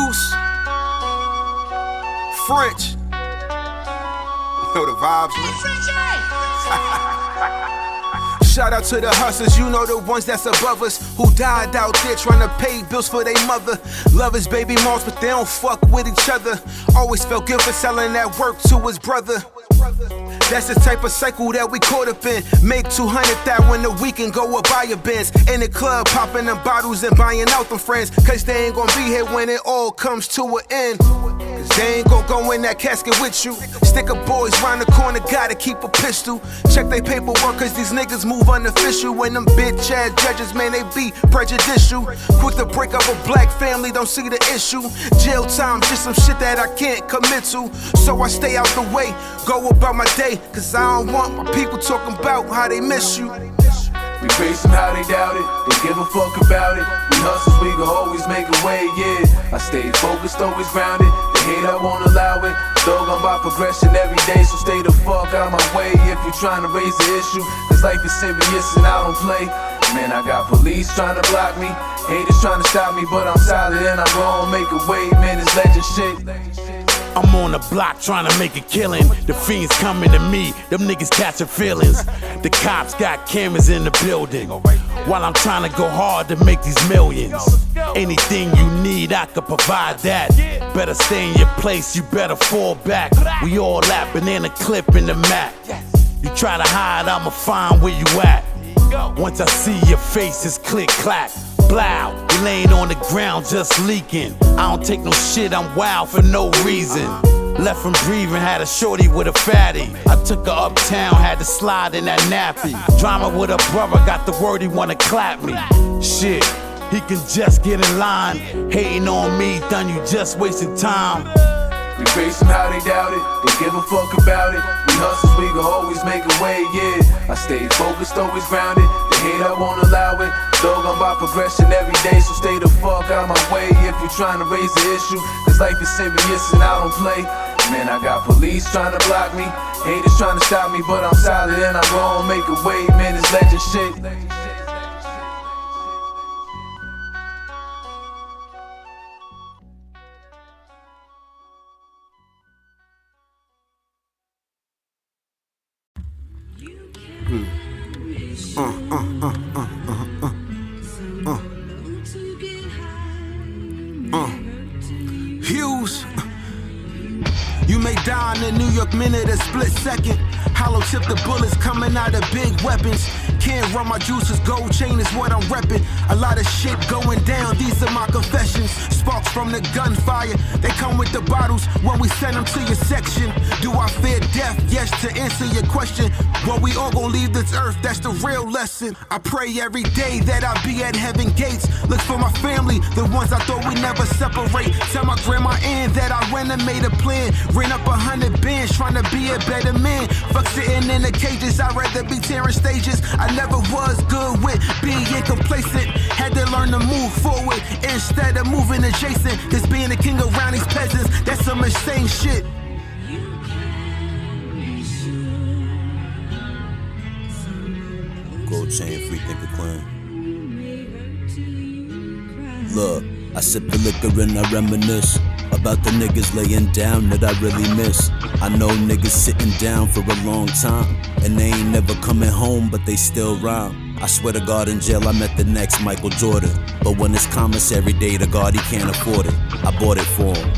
Hughes, French. You know the vibes, man. Shout out to the hustlers, you know the ones that's above us, who died out there trying to pay bills for their mother. Love his baby moms, but they don't fuck with each other. Always felt guilt for selling that work to his brother. That's the type of cycle that we caught up in. Make 200,000 a week and go up buy a Benz. In the club, popping them bottles and buying out them friends. Cause they ain't gonna be here when it all comes to an end. Cause they ain't gonna go in that casket with you. Sticker boys round the corner, gotta keep a pistol. Check they paperwork cause these niggas move unofficial. When them bitch ass judges, man, they be prejudicial. Quick to break up a black family, don't see the issue. Jail time, just some shit that I can't commit to. So I stay out the way, go about my day. Cause I don't want my people talking about how they miss you. We praise them how they doubt it, they give a fuck about it. We hustlers, we gon' always make a way, yeah. I stay focused, always grounded. The hate, I won't allow it. Dog, I'm about progression every day, so stay the fuck out of my way if you're trying to raise the issue. Cause life is serious and I don't play. Man, I got police trying to block me, haters trying to stop me, but I'm solid and I'm gon' make a way, man, it's legend shit. I'm on the block trying to make a killing. The fiends coming to me, them niggas catching feelings. The cops got cameras in the building while I'm trying to go hard to make these millions. Anything you need, I could provide that. Better stay in your place, you better fall back. We all at banana clip in the mat. You try to hide, I'ma find where you at. Once I see your face, it's click clack. Blow, you laying on the ground just leaking. I don't take no shit, I'm wild for no reason. Left from breathing, had a shorty with a fatty. I took her uptown, had to slide in that nappy. Drama with a brother, got the word he wanna clap me. Shit, he can just get in line. Hating on me, done you just wasting time. We praise them how they doubt it, they give a fuck about it. We hustlers, we gon' always make a way, yeah. I stay focused, always grounded. The hate, I won't allow it. Dog, I'm about progression every day, so stay the fuck out of my way if you're trying to raise the issue. Cause life is serious and I don't play. Man, I got police trying to block me, haters trying to stop me, but I'm solid and I'm gon' make a way, man, it's legend shit. Hughes, you may die in a New York minute, a split second. Hollow tip the bullets coming out of big weapons. Can't run my juices, gold chain is what I'm repping. A lot of shit going down, these are my confessions. Sparks from the gunfire, they come with the bottles when we send them to your section. Do I fear death? Yes, to answer your question. Well, we all gon' leave this earth, that's the real lesson. I pray every day that I be at heaven gates. Look for my family, the ones I thought we'd never separate. Tell my grandma Ann that I went and made a plan. Ran up 100 bands, trying to be a better man. Fuck sitting in the cages, I'd rather be tearing stages. I never was good with being complacent. Had to learn to move forward instead of moving adjacent. Cause being a king around these peasants, that's some insane shit. Gold chain, free thinker queen. Look, I sip the liquor and I reminisce about the niggas laying down that I really miss. I know niggas sitting down for a long time, and they ain't never coming home, but they still rhyme. I swear to God, in jail I met the next Michael Jordan, but when it's commissary day to God, he can't afford it. I bought it for him.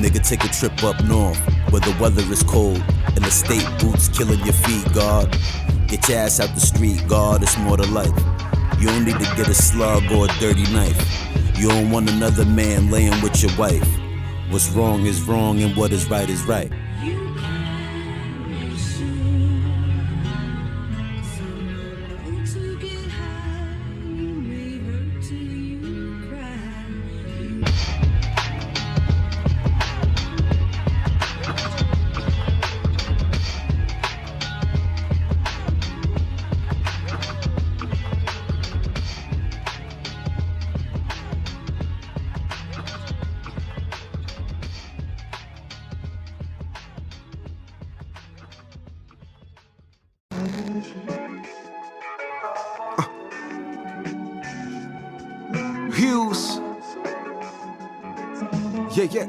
Nigga, take a trip up north, where the weather is cold, and the state boots killing your feet, God. Get your ass out the street, God, it's more to life. You don't need to get a slug or a dirty knife. You don't want another man laying with your wife. What's wrong is wrong, and what is right is right. Hughes, Yeah.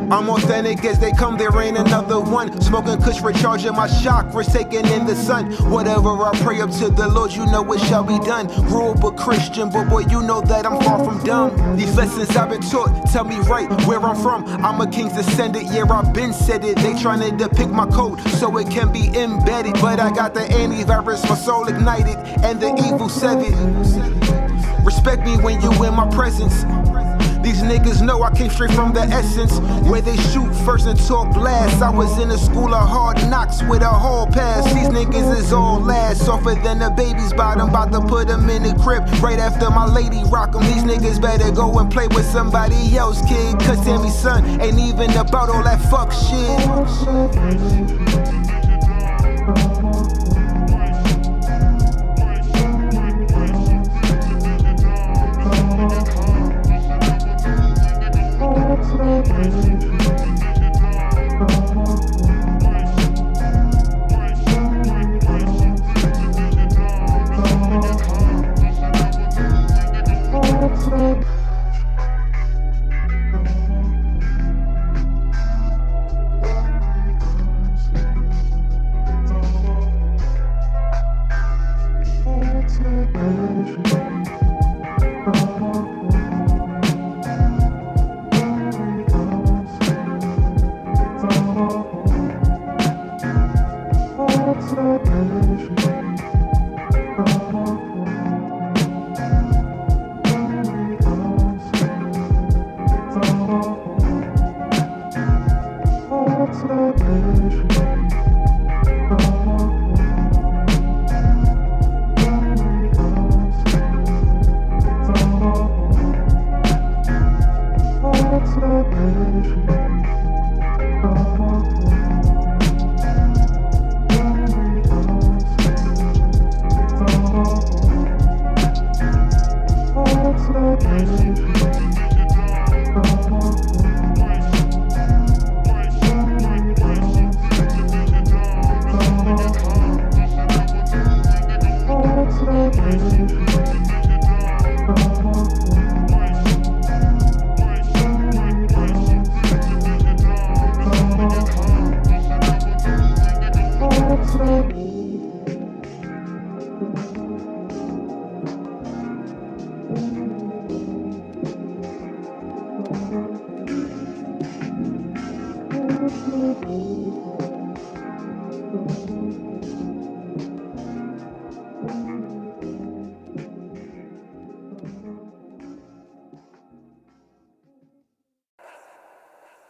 I'm authentic as they come, there ain't another one. Smoking kush, recharging my chakras, taking in the sun. Whatever I pray up to the Lord, you know it shall be done. Grew up a Christian, but boy, you know that I'm far from dumb. These lessons I've been taught, tell me right where I'm from. I'm a king's descendant, yeah, I've been said it. They trying to depict my code so it can be embedded. But I got the antivirus, my soul ignited, and the evil severed. Respect me when you in my presence. These niggas know I came straight from the essence. Where they shoot first and talk last. I was in a school of hard knocks with a hall pass. These niggas is all last. Softer than a baby's bottom. About to put them in the crib right after my lady rock them. These niggas better go and play with somebody else, kid. Cause Tammy's son ain't even about all that fuck shit.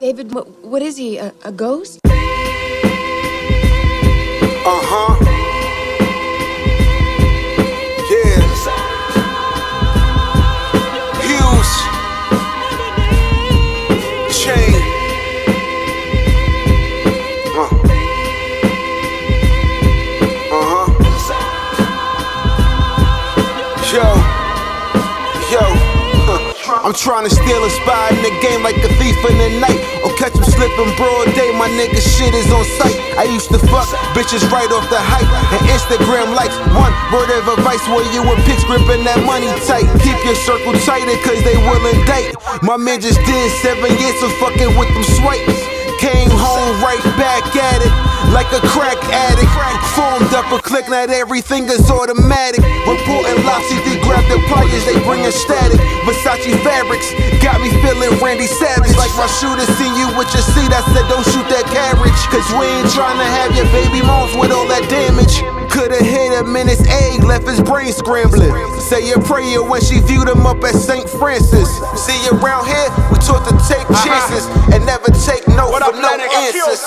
David, what is he, a ghost? Uh-huh. Yeah. Hughes. Chain. Uh-huh. Yo. I'm trying to steal a spot in the game like a thief in the night. Or catch him slipping broad day, my nigga shit is on sight. I used to fuck bitches right off the hype. And Instagram likes, one word of advice where you with pics gripping that money tight. Keep your circle tighter cause they will indict. My man just did 7 years of fucking with them swipes. Came home right back at it like a crack addict. Formed up a click, not everything is automatic. Reporting live, CD grab the pliers, they bringin' static. Versace fabrics got me feeling Randy Savage. Like my shooter seen you with your seat, I said don't shoot that carriage. Cause we ain't tryna have your baby moms with all that damage. Coulda hit him in his egg, left his brain scrambling. Say your prayer when she viewed him up at St. Francis. See around here, we taught to take chances and never take no for no answers.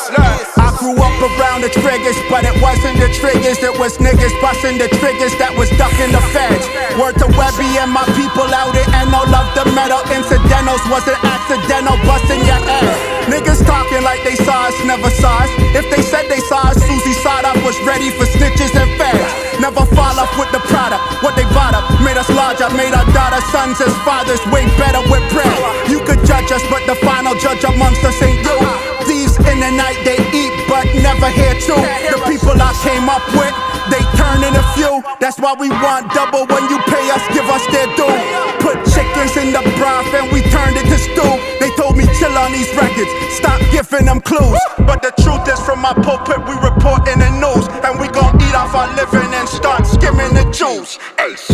I grew up around the triggers, but it wasn't the triggers. It was niggas busting the triggers that was ducking the feds. Word to Webby and my people out in NO. Love the metal incidentals, wasn't accidental busting your head. Niggas talking like they saw us, never saw us. If they said they saw us, Susie Sawed-Off was ready for snitches and feds. Never fall off with the product, what they bought up made us larger, made our daughters, sons as fathers way better with bread. You could judge us, but the final judge amongst us ain't you. Thieves in the night, they eat, but never hear too. The people I came up with, they turn in a few. That's why we want double when you pay us, give us their due. Put chickens in the broth and we turned it to stew. They told me chill on these records, stop giving them clues. But the truth is from my pulpit we reporting the news. And we gon' eat off our living and start skimming the juice. Ace.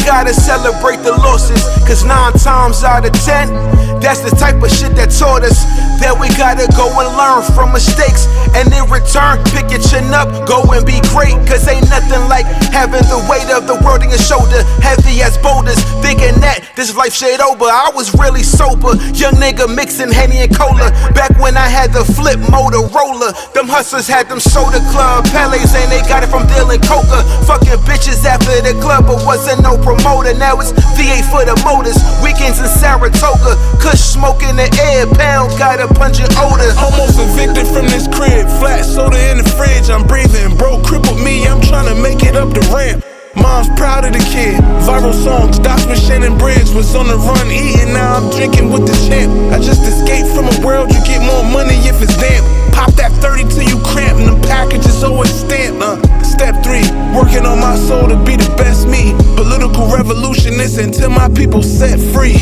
Gotta celebrate the losses, cause 9 times out of 10, that's the type of shit that taught us that we gotta go and learn from mistakes. And in return, pick your chin up, go and be great. Cause ain't nothing like having the weight of the world on your shoulder, heavy as boulders. Thinking that this life shit over, I was really sober. Young nigga mixing Henny and Cola. Back when I had the flip Motorola, them hustlers had them soda club Pele's and they got it from dealing coca. Fucking bitches after the club, but wasn't no promoter. Now it's V8 for the motors, weekends in Saratoga. Kush smoke in the air, pound got a pungent odor. Almost evicted from this crib, flat soda in the fridge, I'm breathing. Bro crippled me, I'm trying to make it up the ramp. Mom's proud of the kid. Viral songs, docs with Shannon Bridge. Was on the run eating, now I'm drinking with the champ. I just escaped from a world you get more money if it's damp. Pop that 30 till you cramp, and the package is always stamped. Step 3, working on my soul to be the best me. Political revolutionist until my people set free.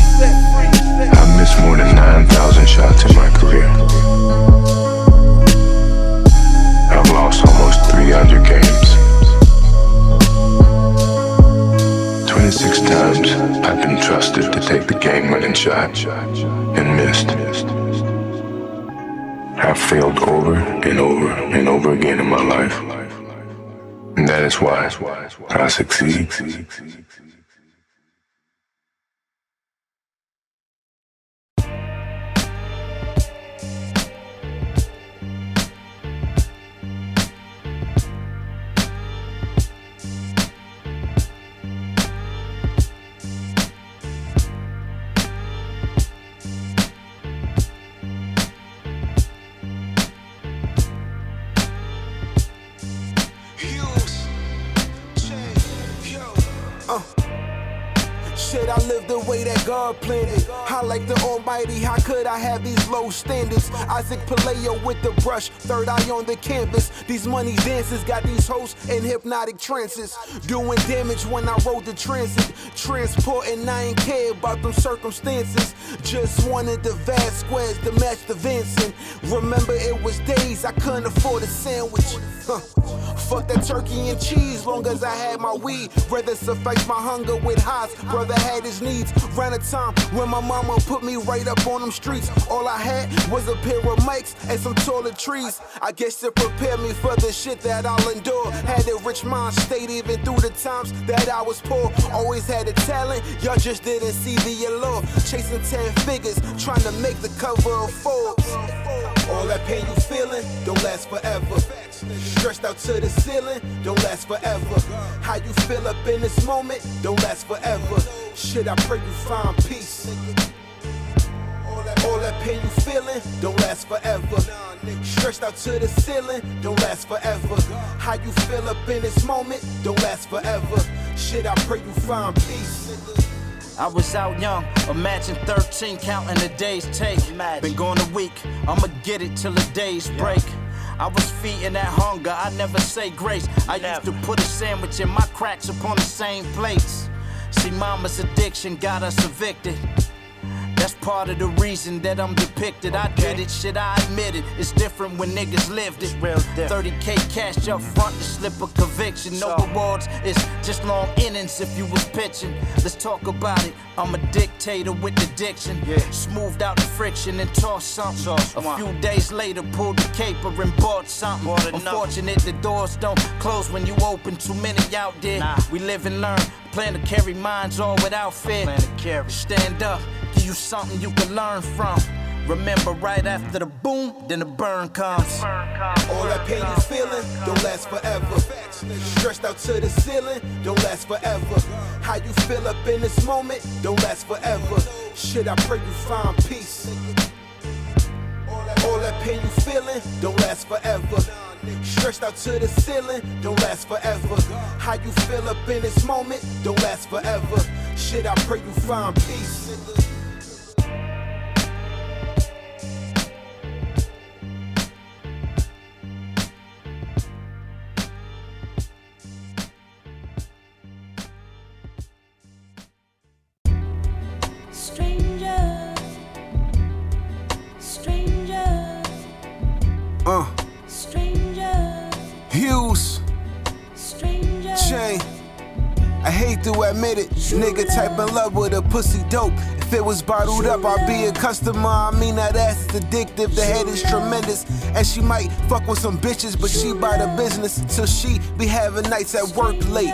I missed more than 9,000 shots in my career. I've lost almost 300 games. 26 times I've been trusted to take the game-winning shot and missed. I've failed over and over and over again in my life. And that is why I succeed. Shit, I live the way that God planned it. I like the almighty, how could I have these low standards? Isaac Palayo with the brush, third eye on the canvas. These money dances got these hoes in hypnotic trances. Doing damage when I rode the transit. Transporting, I ain't care about them circumstances. Just wanted the vast squares to match the Vincent. Remember it was days I couldn't afford a sandwich. Fuck that turkey and cheese, long as I had my weed. Rather suffice my hunger with highs, brother had his needs. Ran a time when my mama put me right up on them streets. All I had was a pair of mics and some toiletries. I guess to prepare me for the shit that I'll endure. Had a rich mind state even through the times that I was poor. Always had a talent, y'all just didn't see the allure. Chasing 10 figures, trying to make the cover of Forbes. All that pain you feeling, don't last forever. Stretched out to the ceiling, don't last forever. How you feel up in this moment, don't last forever. Shit, I pray you find peace. All that pain you feeling, don't last forever. Stretched out to the ceiling, don't last forever. How you feel up in this moment, don't last forever. Shit, I pray you find peace. I was out young, imagine 13 counting the days take. Been gone a week, I'ma get it till the days break. I was feeding that hunger, I never say grace. I used to put a sandwich in my cracks upon the same plates. See, mama's addiction got us evicted. That's part of the reason that I'm depicted. I did it, shit, I admit it. It's different when niggas lived it. 30K cash up front to slip a conviction. No rewards, it's just long innings if you was pitching. Let's talk about it. I'm a dictator with the diction. Smoothed out the friction and tossed something. A few days later, pulled the caper and bought something. Unfortunate, the doors don't close when you open. Too many out there. We live and learn. Plan to carry minds all without fear. Stand up. Give you something you can learn from. Remember, right after the boom, then the burn comes. All that pain you feeling don't last forever. Stretched out to the ceiling don't last forever. How you feel up in this moment don't last forever. Shit, I pray you find peace. All that pain you feeling don't last forever. Stretched out to the ceiling don't last forever. How you feel up in this moment don't last forever. Shit, I pray you find peace. Hughes, Chain. I hate to admit it, nigga type in love with a pussy dope. If it was bottled up, I'd be a customer. I mean that ass is addictive, the head is tremendous. And she might fuck with some bitches, but she by the business. Till she be having nights at work late.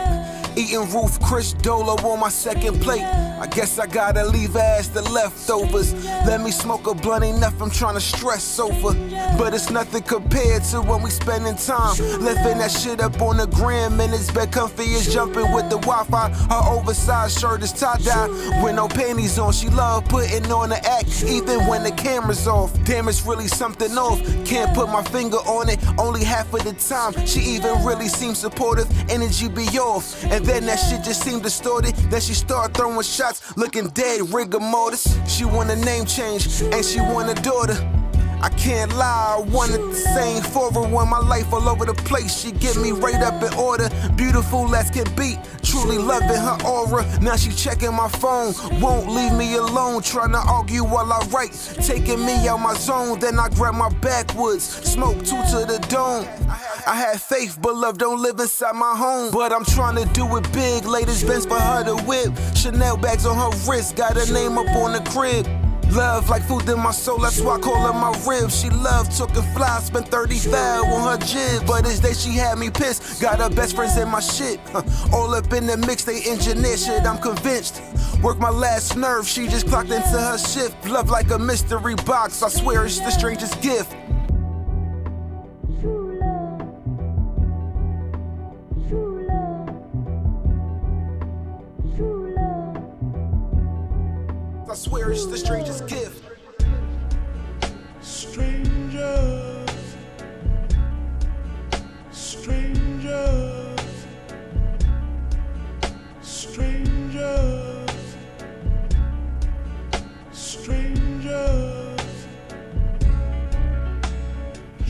Eating Roof Chris Dolo on my second plate. I guess I gotta leave ass the leftovers. Let me smoke a blunt, enough I'm trying to stress over. But it's nothing compared to when we spending time. Lifting that shit up on the gram, and it's bed comfy as jumping with the Wi-Fi. Her oversized shirt is tie-dye with no panties on. She love putting on the act, even when the camera's off. Damn, it's really something off. Can't put my finger on it, only half of the time. She even really seems supportive, energy be off. And then that shit just seemed distorted. Then she start throwing shots, looking dead, rigor mortis. She want a name change, and she want a daughter. I can't lie, I wanted the same for her. When my life all over the place, she get me right up in order. Beautiful as can be, truly loving her aura. Now she checking my phone, won't leave me alone. Trying to argue while I write, taking me out my zone. Then I grab my backwoods, smoke two to the dome. I had faith, but love don't live inside my home. But I'm trying to do it big, latest Benz for her to whip. Chanel bags on her wrist, got her name up on the crib. Love like food in my soul, that's why I call her my ribs. She loved talking fly, spent 30,000 on her jib. But this day she had me pissed, got her best friends in my shit. All up in the mix, they engineer shit, I'm convinced. Work my last nerve, she just clocked into her shift. Love like a mystery box, I swear it's the strangest gift. I swear it's the strangest gift. Strangers, strangers, strangers, strangers.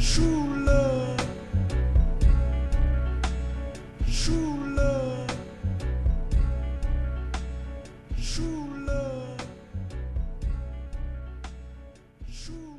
True love, true love, true love. True.